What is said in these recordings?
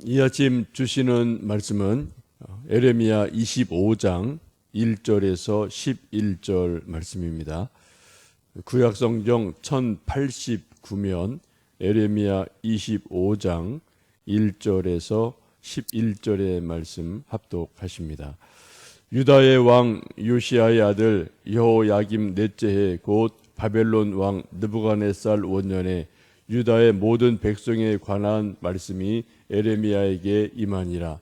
이 아침 주시는 말씀은 에레미야 25장 1절에서 11절 말씀입니다. 구약성경 1089면 에레미야 25장 1절에서 11절의 말씀 합독하십니다. 유다의 왕 요시야의 아들 여호야김 넷째 해 곧 바벨론 왕 느부갓네살 원년에 유다의 모든 백성에 관한 말씀이 에레미야에게 임하니라.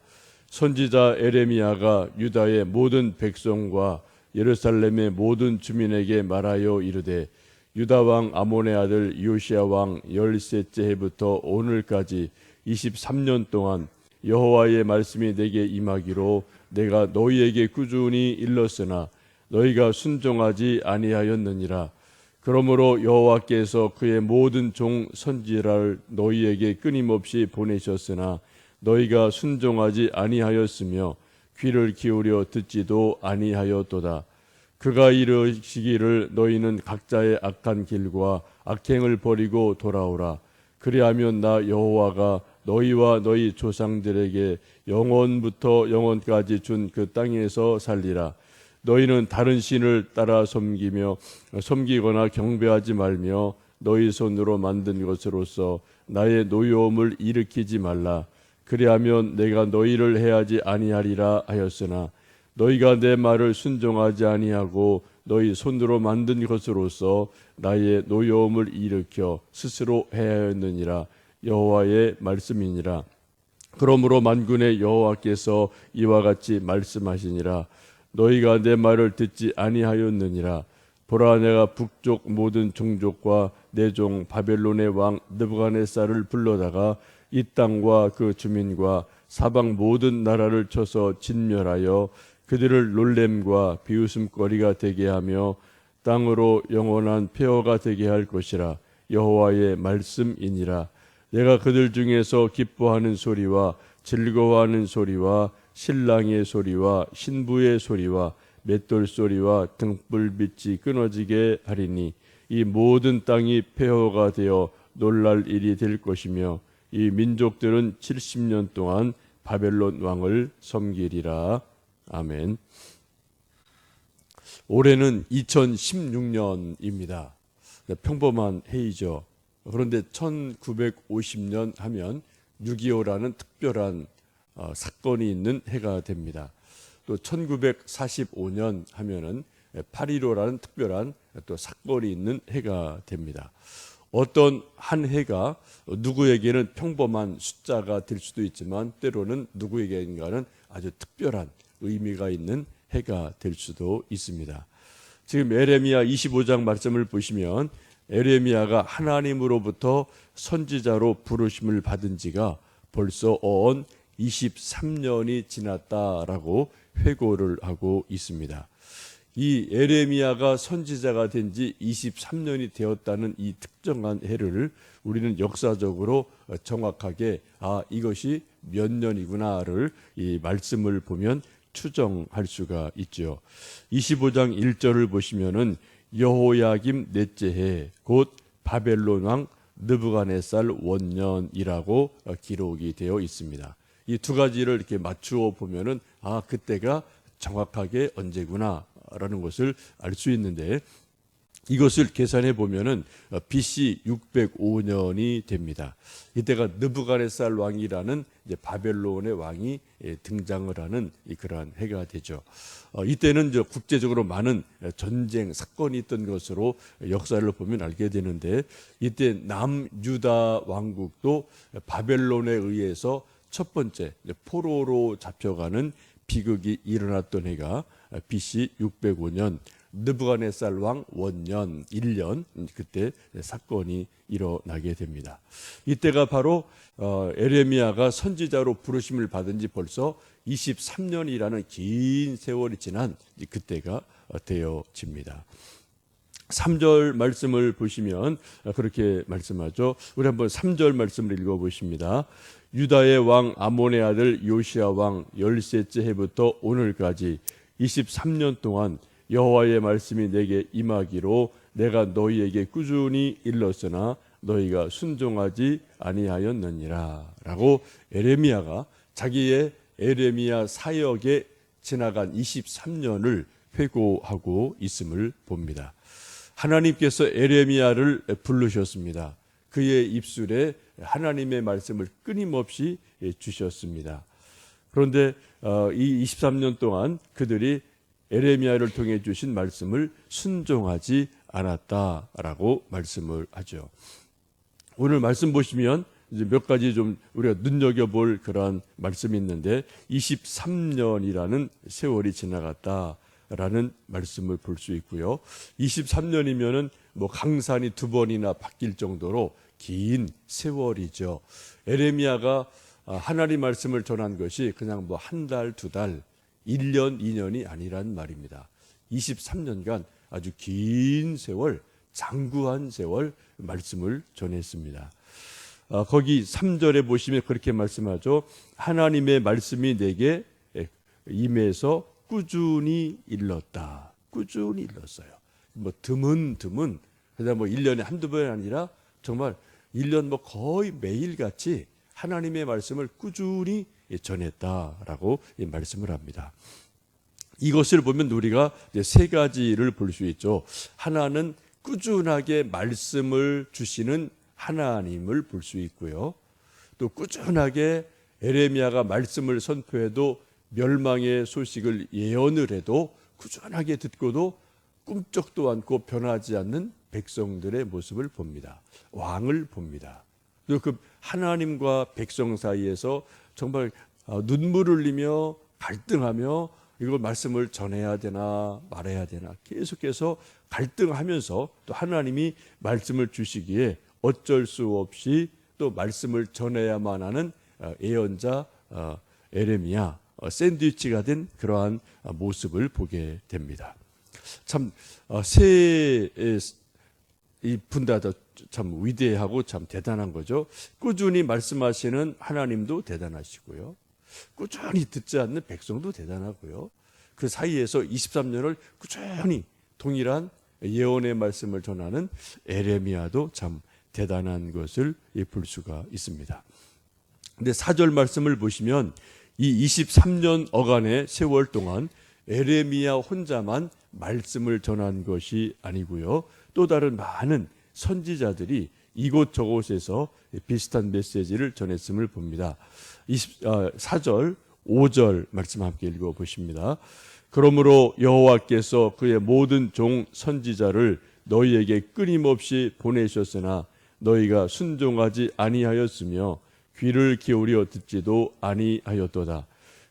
선지자 에레미야가 유다의 모든 백성과 예루살렘의 모든 주민에게 말하여 이르되, 유다 왕 아몬의 아들 요시야 왕 13째 해부터 오늘까지 23년 동안 여호와의 말씀이 내게 임하기로 내가 너희에게 꾸준히 일렀으나 너희가 순종하지 아니하였느니라. 그러므로 여호와께서 그의 모든 종 선지자를 너희에게 끊임없이 보내셨으나 너희가 순종하지 아니하였으며 귀를 기울여 듣지도 아니하였도다. 그가 이르시기를 너희는 각자의 악한 길과 악행을 버리고 돌아오라. 그리하면 나 여호와가 너희와 너희 조상들에게 영원부터 영원까지 준 그 땅에서 살리라. 너희는 다른 신을 따라 섬기거나 경배하지 말며 너희 손으로 만든 것으로서 나의 노여움을 일으키지 말라. 그리하면 내가 너희를 해하지 아니하리라 하였으나 너희가 내 말을 순종하지 아니하고 너희 손으로 만든 것으로서 나의 노여움을 일으켜 스스로 해하였느니라. 여호와의 말씀이니라. 그러므로 만군의 여호와께서 이와 같이 말씀하시니라. 너희가 내 말을 듣지 아니하였느니라. 보라, 내가 북쪽 모든 종족과 내 종 바벨론의 왕 느부갓네살을 불러다가 이 땅과 그 주민과 사방 모든 나라를 쳐서 진멸하여 그들을 놀램과 비웃음거리가 되게 하며 땅으로 영원한 폐허가 되게 할 것이라. 여호와의 말씀이니라. 내가 그들 중에서 기뻐하는 소리와 즐거워하는 소리와 신랑의 소리와 신부의 소리와 맷돌 소리와 등불빛이 끊어지게 하리니 이 모든 땅이 폐허가 되어 놀랄 일이 될 것이며 이 민족들은 70년 동안 바벨론 왕을 섬기리라. 아멘. 올해는 2016년입니다. 평범한 해이죠. 그런데 1950년 하면 6.25라는 특별한 사건이 있는 해가 됩니다. 또 1945년 하면은 8.15라는 특별한 또 사건이 있는 해가 됩니다. 어떤 한 해가 누구에게는 평범한 숫자가 될 수도 있지만 때로는 누구에게인가는 아주 특별한 의미가 있는 해가 될 수도 있습니다. 지금 에레미야 25장 말씀을 보시면 에레미야가 하나님으로부터 선지자로 부르심을 받은 지가 벌써 23년이 지났다라고 회고를 하고 있습니다. 이 에레미야가 선지자가 된 지 23년이 되었다는 이 특정한 해를 우리는 역사적으로 정확하게 이것이 몇 년이구나를 이 말씀을 보면 추정할 수가 있죠. 25장 1절을 보시면은 여호야김 넷째 해 곧 바벨론 왕 느부갓네살 원년이라고 기록이 되어 있습니다. 이 두 가지를 이렇게 맞추어 보면은 그때가 정확하게 언제구나라는 것을 알 수 있는데, 이것을 계산해 보면은 BC 605년이 됩니다. 이때가 느부갓네살 왕이라는 이제 바벨론의 왕이 등장을 하는 그러한 해가 되죠. 이때는 국제적으로 많은 전쟁 사건이 있던 것으로 역사를 보면 알게 되는데, 이때 남유다 왕국도 바벨론에 의해서 첫 번째 포로로 잡혀가는 비극이 일어났던 해가 BC 605년 느부갓네살 왕 원년 1년 그때 사건이 일어나게 됩니다. 이때가 바로 에레미야가 선지자로 부르심을 받은 지 벌써 23년이라는 긴 세월이 지난 그때가 되어집니다. 3절 말씀을 보시면 그렇게 말씀하죠. 우리 한번 3절 말씀을 읽어보십니다. 유다의 왕 아몬의 아들 요시야 왕 13째 해부터 오늘까지 23년 동안 여호와의 말씀이 내게 임하기로 내가 너희에게 꾸준히 일렀으나 너희가 순종하지 아니하였느니라 라고 에레미야가 자기의 에레미야 사역에 지나간 23년을 회고하고 있음을 봅니다. 하나님께서 에레미야를 부르셨습니다. 그의 입술에 하나님의 말씀을 끊임없이 주셨습니다. 그런데 이 23년 동안 그들이 에레미야를 통해 주신 말씀을 순종하지 않았다라고 말씀을 하죠. 오늘 말씀 보시면 이제 몇 가지 좀 우리가 눈여겨볼 그런 말씀이 있는데 23년이라는 세월이 지나갔다라는 말씀을 볼 수 있고요. 23년이면은 뭐 강산이 2번이나 바뀔 정도로 긴 세월이죠. 에레미야가 하나님 말씀을 전한 것이 그냥 뭐 한 달, 2달, 1년, 2년이 아니란 말입니다. 23년간 아주 긴 세월, 장구한 세월 말씀을 전했습니다. 거기 3절에 보시면 그렇게 말씀하죠. 하나님의 말씀이 내게 임해서 꾸준히 일렀다. 꾸준히 일렀어요. 뭐 드문 그다음 뭐 1년에 한두 번이 아니라 정말 1년 뭐 거의 매일같이 하나님의 말씀을 꾸준히 전했다라고 말씀을 합니다. 이것을 보면 우리가 세 가지를 볼 수 있죠. 하나는 꾸준하게 말씀을 주시는 하나님을 볼 수 있고요. 또 꾸준하게 에레미야가 말씀을 선포해도 멸망의 소식을 예언을 해도 꾸준하게 듣고도 꿈쩍도 않고 변하지 않는 백성들의 모습을 봅니다. 왕을 봅니다. 그리고 그 하나님과 백성 사이에서 정말 눈물을 흘리며 갈등하며 이걸 말씀을 전해야 되나 말아야 되나 계속해서 갈등하면서 또 하나님이 말씀을 주시기에 어쩔 수 없이 또 말씀을 전해야만 하는 예언자 에레미야 샌드위치가 된 그러한 모습을 보게 됩니다. 참 이 분다도 참 위대하고 참 대단한 거죠. 꾸준히 말씀하시는 하나님도 대단하시고요. 꾸준히 듣지 않는 백성도 대단하고요. 그 사이에서 23년을 꾸준히 동일한 예언의 말씀을 전하는 에레미야도 참 대단한 것을 볼 수가 있습니다. 근데 4절 말씀을 보시면 이 23년 어간의 세월 동안 에레미야 혼자만 말씀을 전한 것이 아니고요. 또 다른 많은 선지자들이 이곳저곳에서 비슷한 메시지를 전했음을 봅니다. 4절, 5절 말씀 함께 읽어보십니다. 그러므로 여호와께서 그의 모든 종 선지자를 너희에게 끊임없이 보내셨으나 너희가 순종하지 아니하였으며 귀를 기울여 듣지도 아니하였도다.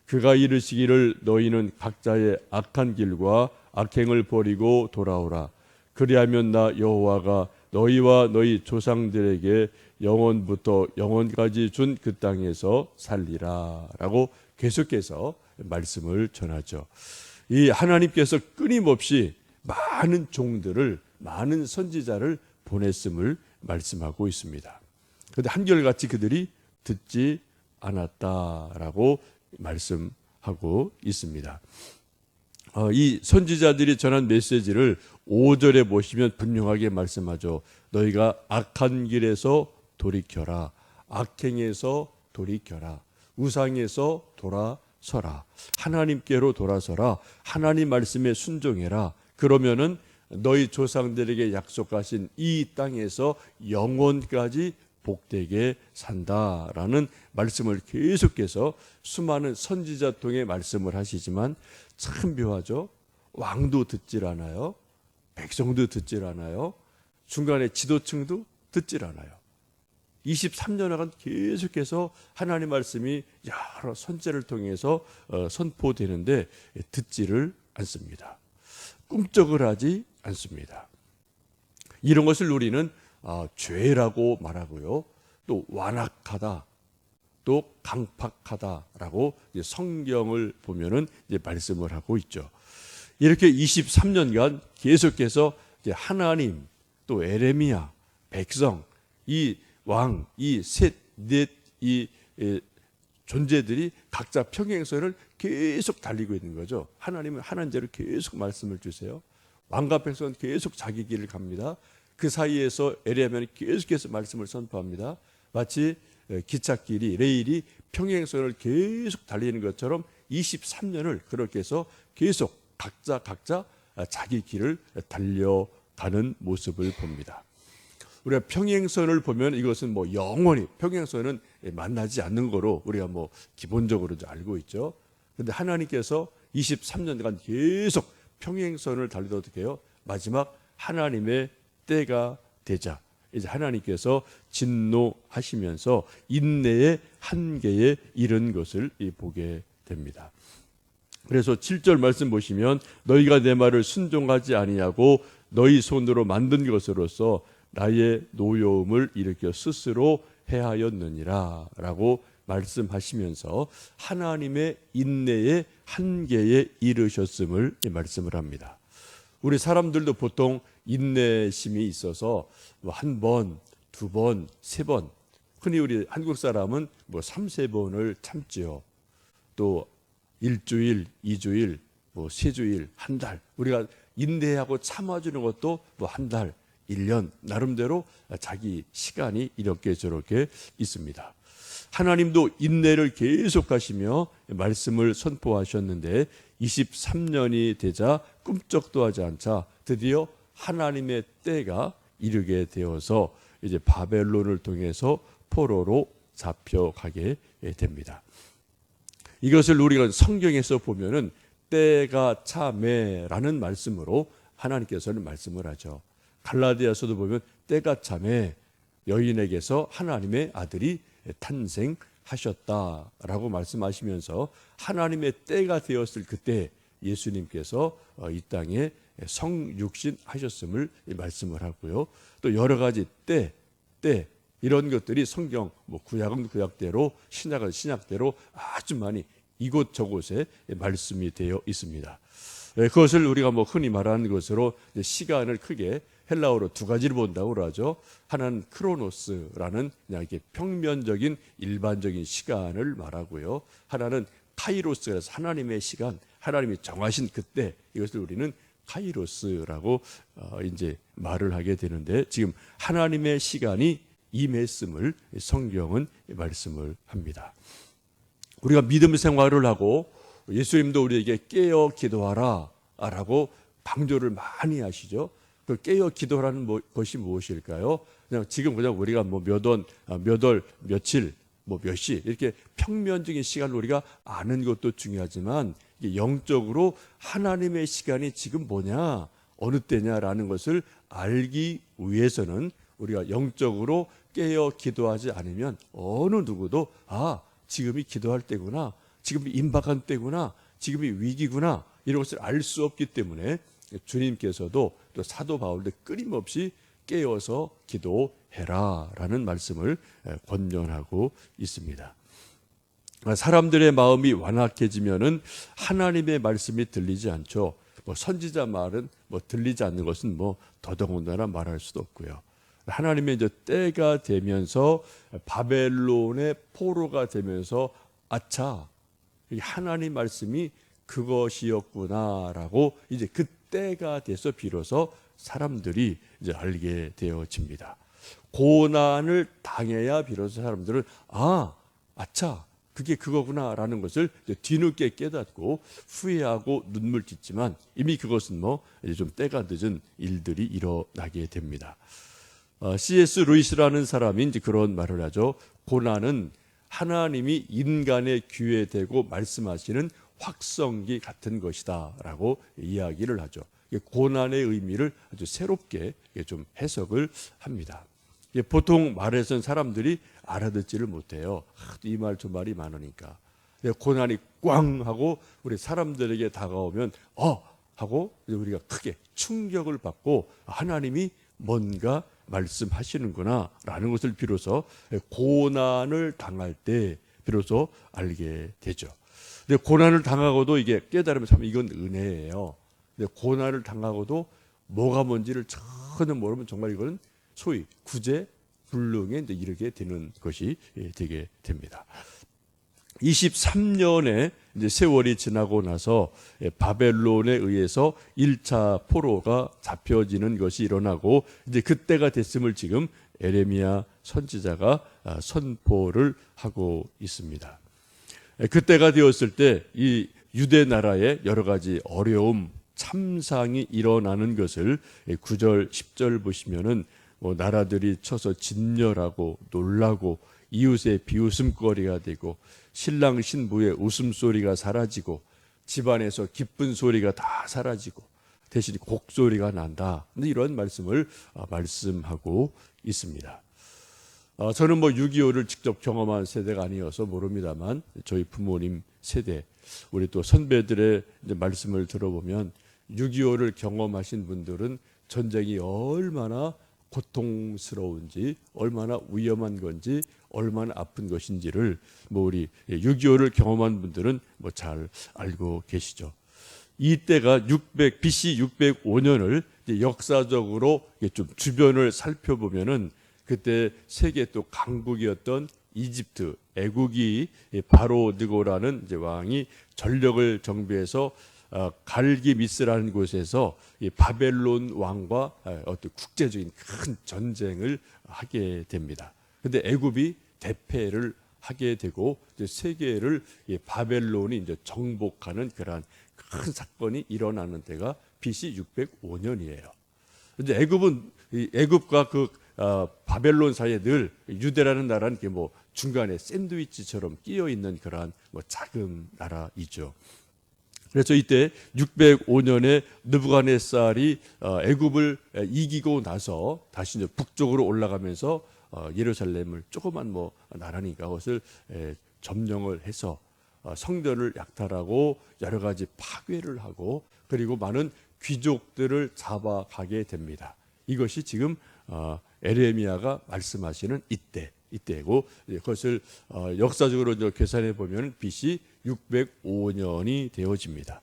그가 이르시기를 너희는 각자의 악한 길과 악행을 버리고 돌아오라. 그리하면 나 여호와가 너희와 너희 조상들에게 영원부터 영원까지 준 그 땅에서 살리라 라고 계속해서 말씀을 전하죠. 이 하나님께서 끊임없이 많은 종들을 많은 선지자를 보냈음을 말씀하고 있습니다. 그런데 한결같이 그들이 듣지 않았다라고 말씀하고 있습니다. 이 선지자들이 전한 메시지를 5절에 보시면 분명하게 말씀하죠. 너희가 악한 길에서 돌이켜라. 악행에서 돌이켜라. 우상에서 돌아서라. 하나님께로 돌아서라. 하나님 말씀에 순종해라. 그러면은 너희 조상들에게 약속하신 이 땅에서 영원까지 복되게 산다라는 말씀을 계속해서 수많은 선지자 통해 말씀을 하시지만 참 묘하죠. 왕도 듣질 않아요. 백성도 듣질 않아요. 중간에 지도층도 듣질 않아요. 23년간 계속해서 하나님 말씀이 여러 선지자를 통해서 선포되는데 듣지를 않습니다. 꿈쩍을 하지 않습니다. 이런 것을 우리는 죄라고 말하고요. 또 완악하다, 또 강팍하다라고 성경을 보면은 이제 말씀을 하고 있죠. 이렇게 23년간 계속해서 이제 하나님, 또 에레미야, 백성, 이 왕, 이 넷 이 존재들이 각자 평행선을 계속 달리고 있는 거죠. 하나님은 하나님대로 계속 말씀을 주세요. 왕과 백성은 계속 자기 길을 갑니다. 그 사이에서 에레미야는 계속해서 말씀을 선포합니다. 마치 기찻길이 레일이 평행선을 계속 달리는 것처럼 23년을 그렇게 해서 계속 각자 자기 길을 달려가는 모습을 봅니다. 우리가 평행선을 보면 이것은 뭐 영원히 평행선은 만나지 않는 거로 우리가 뭐 기본적으로 알고 있죠. 그런데 하나님께서 23년간 계속 평행선을 달리다 어떻게 해요? 마지막 하나님의 때가 되자 이제 하나님께서 진노하시면서 인내의 한계에 이른 것을 보게 됩니다. 그래서 7절 말씀 보시면 너희가 내 말을 순종하지 아니하고 너희 손으로 만든 것으로서 나의 노여움을 일으켜 스스로 해하였느니라 라고 말씀하시면서 하나님의 인내의 한계에 이르셨음을 말씀을 합니다. 우리 사람들도 보통 인내심이 있어서 한 번, 두 번, 세 번, 흔히 우리 한국 사람은 뭐 3-4번을 참지요. 또 일주일, 2주일, 뭐 3주일, 한 달. 우리가 인내하고 참아주는 것도 뭐 한 달, 1년 나름대로 자기 시간이 이렇게 저렇게 있습니다. 하나님도 인내를 계속하시며 말씀을 선포하셨는데 23년이 되자 꿈쩍도 하지 않자 드디어 하나님의 때가 이르게 되어서 이제 바벨론을 통해서 포로로 잡혀가게 됩니다. 이것을 우리가 성경에서 보면은 때가 차매라는 말씀으로 하나님께서는 말씀을 하죠. 갈라디아서도 보면 때가 차매 여인에게서 하나님의 아들이 탄생하셨다라고 말씀하시면서 하나님의 때가 되었을 그때 예수님께서 이 땅에 성육신 하셨음을 말씀을 하고요. 또 여러 가지 때 이런 것들이 성경 뭐 구약은 구약대로 신약은 신약대로 아주 많이 이곳저곳에 말씀이 되어 있습니다. 그것을 우리가 뭐 흔히 말하는 것으로 시간을 크게 헬라어로 두 가지를 본다고 그러죠. 하나는 크로노스라는 그냥 이렇게 평면적인 일반적인 시간을 말하고요. 하나는 카이로스라서 하나님의 시간, 하나님이 정하신 그때 이것을 우리는 카이로스라고 이제 말을 하게 되는데 지금 하나님의 시간이 임했음을 성경은 말씀을 합니다. 우리가 믿음 생활을 하고 예수님도 우리에게 깨어 기도하라 라고 강조를 많이 하시죠. 그 깨어 기도라는 것이 무엇일까요? 그냥 우리가 뭐 몇 월, 며칠, 뭐 몇 시 이렇게 평면적인 시간을 우리가 아는 것도 중요하지만 영적으로 하나님의 시간이 지금 뭐냐, 어느 때냐라는 것을 알기 위해서는 우리가 영적으로 깨어 기도하지 않으면 어느 누구도 지금이 기도할 때구나, 지금이 임박한 때구나, 지금이 위기구나 이런 것을 알 수 없기 때문에 주님께서도 또 사도 바울도 끊임없이 깨어서 기도해라라는 말씀을 권면하고 있습니다. 사람들의 마음이 완악해지면은 하나님의 말씀이 들리지 않죠. 뭐 선지자 말은 뭐 들리지 않는 것은 뭐 더더군다나 말할 수도 없고요. 하나님의 이제 때가 되면서 바벨론의 포로가 되면서 아차, 하나님 말씀이 그것이었구나라고 이제 그 때가 돼서 비로소 사람들이 이제 알게 되어집니다. 고난을 당해야 비로소 사람들은 아차, 그게 그거구나라는 것을 뒤늦게 깨닫고 후회하고 눈물 짓지만 이미 그것은 뭐 이제 좀 때가 늦은 일들이 일어나게 됩니다. C.S. 루이스라는 사람이 이제 그런 말을 하죠. 고난은 하나님이 인간의 귀에 대고 말씀하시는 확성기 같은 것이다라고 이야기를 하죠. 고난의 의미를 아주 새롭게 좀 해석을 합니다. 보통 말에서는 사람들이 알아듣지를 못해요. 이 말 저 말이 많으니까. 고난이 꽝 하고 우리 사람들에게 다가오면 하고 우리가 크게 충격을 받고 하나님이 뭔가 말씀하시는구나 라는 것을 비로소 고난을 당할 때 비로소 알게 되죠. 근데 고난을 당하고도 이게 깨달으면 참 이건 은혜예요. 근데 고난을 당하고도 뭐가 뭔지를 전혀 모르면 정말 이거는 소위 구제불능에 이제 이르게 되는 것이 되게 됩니다. 23년의 이제 세월이 지나고 나서 바벨론에 의해서 1차 포로가 잡혀지는 것이 일어나고 이제 그때가 됐음을 지금 에레미야 선지자가 선포를 하고 있습니다. 그때가 되었을 때 이 유대 나라에 여러 가지 어려움, 참상이 일어나는 것을 9절, 10절 보시면은 나라들이 쳐서 진멸하고 놀라고 이웃의 비웃음거리가 되고 신랑 신부의 웃음소리가 사라지고 집안에서 기쁜 소리가 다 사라지고 대신 곡소리가 난다. 이런 말씀을 말씀하고 있습니다. 저는 6.25를 직접 경험한 세대가 아니어서 모릅니다만 저희 부모님 세대, 우리 또 선배들의 말씀을 들어보면 6.25를 경험하신 분들은 전쟁이 얼마나 고통스러운지, 얼마나 위험한 건지, 얼마나 아픈 것인지를 우리 6.25를 경험한 분들은 잘 알고 계시죠. 이때가 BC 605년을 역사적으로 좀 주변을 살펴보면은 그때 세계 또 강국이었던 이집트, 애국이 바로 느고라는 이제 왕이 전력을 정비해서 갈기미스라는 곳에서 이 바벨론 왕과 어떤 국제적인 큰 전쟁을 하게 됩니다. 그런데 애굽이 대패를 하게 되고 이제 세계를 바벨론이 이제 정복하는 그러한 큰 사건이 일어나는 때가 BC 605년이에요. 이제 애굽과 바벨론 사이에 늘 유대라는 나라는 중간에 샌드위치처럼 끼어 있는 그러한 작은 나라이죠. 그래서 이때 605년에 느부갓네살이 애굽을 이기고 나서 다시 이제 북쪽으로 올라가면서 예루살렘을 조그만 나라니까 그것을 점령을 해서 성전을 약탈하고 여러 가지 파괴를 하고 그리고 많은 귀족들을 잡아가게 됩니다. 이것이 지금 에레미야가 말씀하시는 이때고 그것을 역사적으로 계산해 보면 BC 605년이 되어집니다.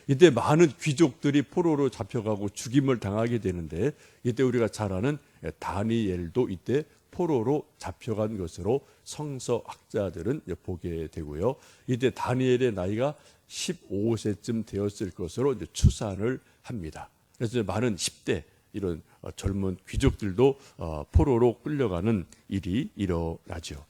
이때 많은 귀족들이 포로로 잡혀가고 죽임을 당하게 되는데 이때 우리가 잘 아는 다니엘도 이때 포로로 잡혀간 것으로 성서학자들은 보게 되고요. 이때 다니엘의 나이가 15세쯤 되었을 것으로 추산을 합니다. 그래서 많은 10대 이런 젊은 귀족들도 포로로 끌려가는 일이 일어나죠.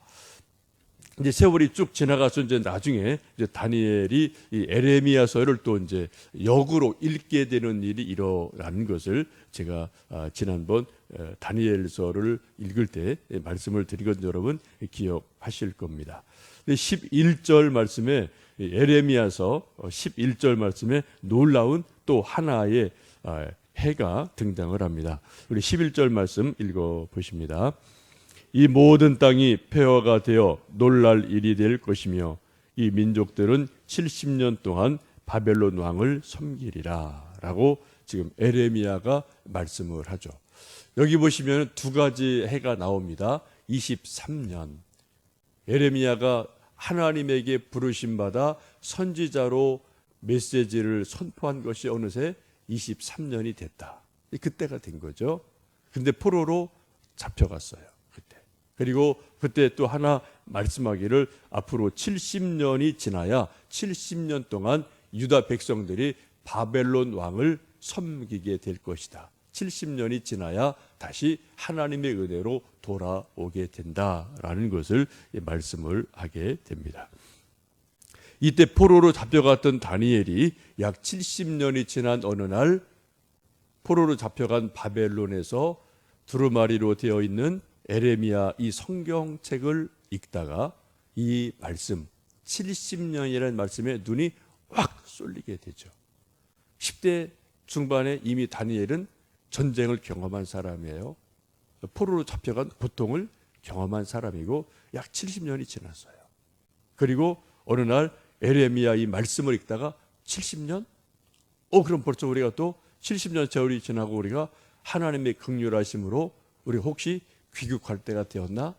이제 세월이 쭉 지나가서 이제 나중에 이제 다니엘이 이 에레미야서를 또 이제 역으로 읽게 되는 일이 일어나는 것을 제가 지난번 다니엘서를 읽을 때 말씀을 드리거든요. 여러분 기억하실 겁니다. 11절 말씀에 에레미야서 11절 말씀에 놀라운 또 하나의 해가 등장을 합니다. 우리 11절 말씀 읽어 보십니다. 이 모든 땅이 폐허가 되어 놀랄 일이 될 것이며 이 민족들은 70년 동안 바벨론 왕을 섬기리라 라고 지금 에레미야가 말씀을 하죠. 여기 보시면 두 가지 해가 나옵니다. 23년 에레미야가 하나님에게 부르심 받아 선지자로 메시지를 선포한 것이 어느새 23년이 됐다. 그때가 된 거죠. 근데 포로로 잡혀갔어요. 그때. 그리고 그때 또 하나 말씀하기를 앞으로 70년이 지나야 70년 동안 유다 백성들이 바벨론 왕을 섬기게 될 것이다. 70년이 지나야 다시 하나님의 은혜로 돌아오게 된다라는 것을 말씀을 하게 됩니다. 이때 포로로 잡혀갔던 다니엘이 약 70년이 지난 어느 날 포로로 잡혀간 바벨론에서 두루마리로 되어 있는 에레미야 이 성경책을 읽다가 이 말씀 70년이라는 말씀에 눈이 확 쏠리게 되죠. 10대 중반에 이미 다니엘은 전쟁을 경험한 사람이에요. 포로로 잡혀간 고통을 경험한 사람이고 약 70년이 지났어요. 그리고 어느 날 에레미야 이 말씀을 읽다가 70년? 그럼 벌써 우리가 또 70년 세월이 지나고 우리가 하나님의 긍휼하심으로 우리 혹시 귀국할 때가 되었나?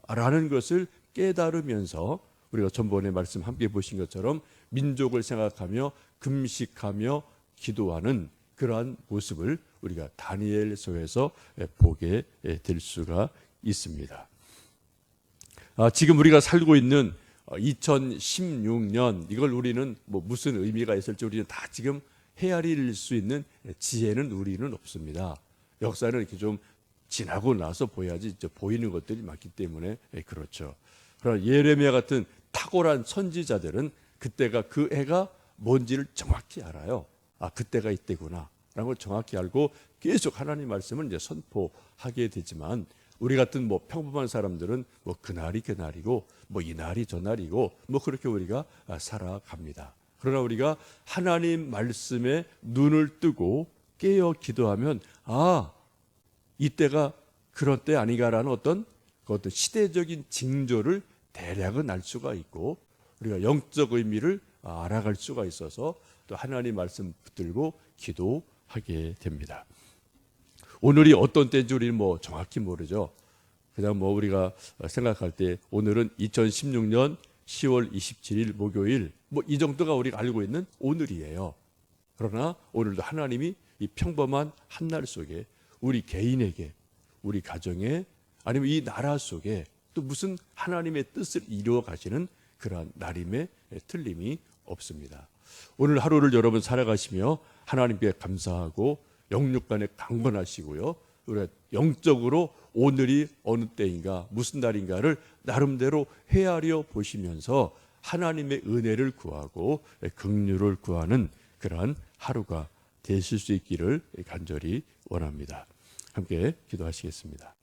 라는 것을 깨달으면서 우리가 전번에 말씀 함께 보신 것처럼 민족을 생각하며 금식하며 기도하는 그러한 모습을 우리가 다니엘서에서 보게 될 수가 있습니다. 지금 우리가 살고 있는 2016년 이걸 우리는 뭐 무슨 의미가 있을지 우리는 다 지금 헤아릴 수 있는 지혜는 우리는 없습니다. 역사는 이렇게 좀 지나고 나서 보여야지 보이는 것들이 많기 때문에 그렇죠. 그러나 예레미야 같은 탁월한 선지자들은 그때가 그 해가 뭔지를 정확히 알아요. 아, 그때가 이때구나 라는 걸 정확히 알고 계속 하나님 말씀을 이제 선포하게 되지만 우리 같은 뭐 평범한 사람들은 뭐 그날이 그날이고 뭐 이날이 저날이고 뭐 그렇게 우리가 살아갑니다. 그러나 우리가 하나님 말씀에 눈을 뜨고 깨어 기도하면 아, 이때가 그런 때 아닌가라는 어떤 시대적인 징조를 대략은 알 수가 있고 우리가 영적 의미를 알아갈 수가 있어서 또 하나님 말씀 붙들고 기도하게 됩니다. 오늘이 어떤 때인지 우리는 뭐 정확히 모르죠. 그냥 뭐 우리가 생각할 때 오늘은 2016년 10월 27일 목요일 뭐 이 정도가 우리가 알고 있는 오늘이에요. 그러나 오늘도 하나님이 이 평범한 한날 속에 우리 개인에게 우리 가정에 아니면 이 나라 속에 또 무슨 하나님의 뜻을 이루어 가시는 그러한 날임에 틀림이 없습니다. 오늘 하루를 여러분 살아가시며 하나님께 감사하고 영육간에 강건하시고요. 우리가 영적으로 오늘이 어느 때인가 무슨 날인가를 나름대로 헤아려 보시면서 하나님의 은혜를 구하고 긍휼을 구하는 그러한 하루가 되실 수 있기를 간절히 원합니다. 함께 기도하시겠습니다.